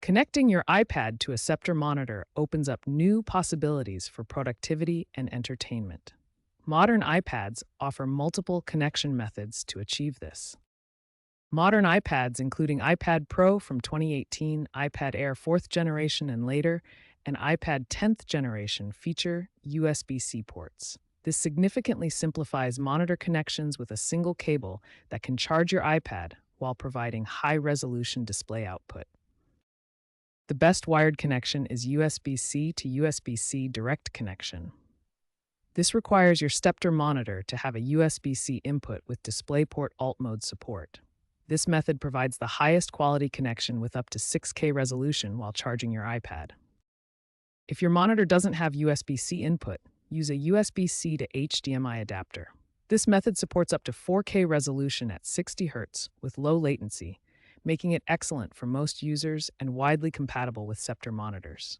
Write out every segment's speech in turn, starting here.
Connecting your iPad to a Sceptre monitor opens up new possibilities for productivity and entertainment. Modern iPads offer multiple connection methods to achieve this. Modern iPads, including iPad Pro from 2018, iPad Air 4th generation and later, and iPad 10th generation, feature USB-C ports. This significantly simplifies monitor connections with a single cable that can charge your iPad while providing high-resolution display output. The best wired connection is USB-C to USB-C direct connection. This requires your Sceptre monitor to have a USB-C input with DisplayPort Alt Mode support. This method provides the highest quality connection with up to 6K resolution while charging your iPad. If your monitor doesn't have USB-C input, use a USB-C to HDMI adapter. This method supports up to 4K resolution at 60 Hz with low latency, making it excellent for most users and widely compatible with Sceptre monitors.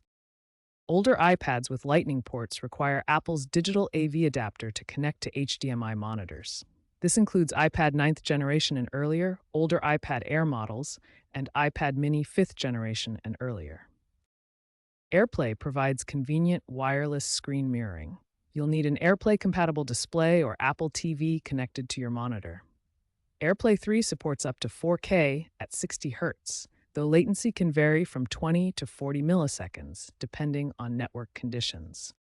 Older iPads with Lightning ports require Apple's digital AV adapter to connect to HDMI monitors. This includes iPad 9th generation and earlier, older iPad Air models, and iPad mini 5th generation and earlier. AirPlay provides convenient wireless screen mirroring. You'll need an AirPlay-compatible display or Apple TV connected to your monitor. AirPlay 3 supports up to 4K at 60 Hz, though latency can vary from 20 to 40 milliseconds, depending on network conditions.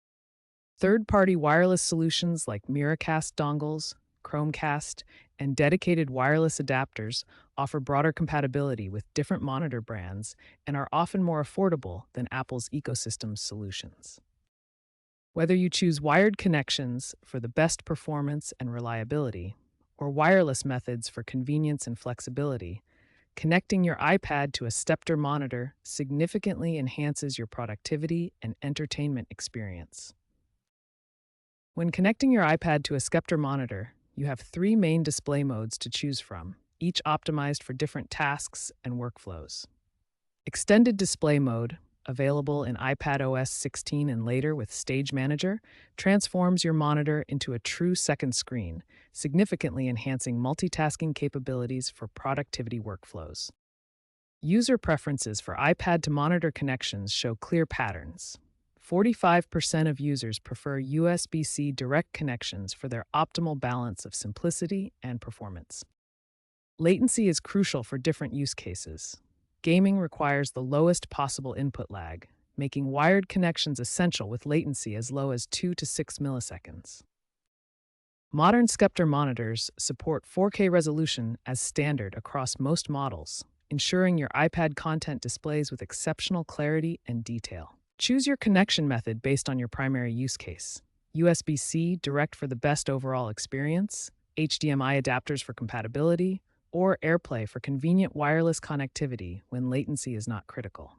Third-party wireless solutions like Miracast dongles, Chromecast, and dedicated wireless adapters offer broader compatibility with different monitor brands and are often more affordable than Apple's ecosystem solutions. Whether you choose wired connections for the best performance and reliability, or wireless methods for convenience and flexibility, connecting your iPad to a Sceptre monitor significantly enhances your productivity and entertainment experience. When connecting your iPad to a Sceptre monitor, you have 3 main display modes to choose from, each optimized for different tasks and workflows. Extended Display Mode, available in iPadOS 16 and later with Stage Manager, transforms your monitor into a true second screen, significantly enhancing multitasking capabilities for productivity workflows. User preferences for iPad to monitor connections show clear patterns. 45% of users prefer USB-C direct connections for their optimal balance of simplicity and performance. Latency is crucial for different use cases. Gaming requires the lowest possible input lag, making wired connections essential with latency as low as 2 to 6 milliseconds. Modern Sceptre monitors support 4K resolution as standard across most models, ensuring your iPad content displays with exceptional clarity and detail. Choose your connection method based on your primary use case. USB-C direct for the best overall experience, HDMI adapters for compatibility, or AirPlay for convenient wireless connectivity when latency is not critical.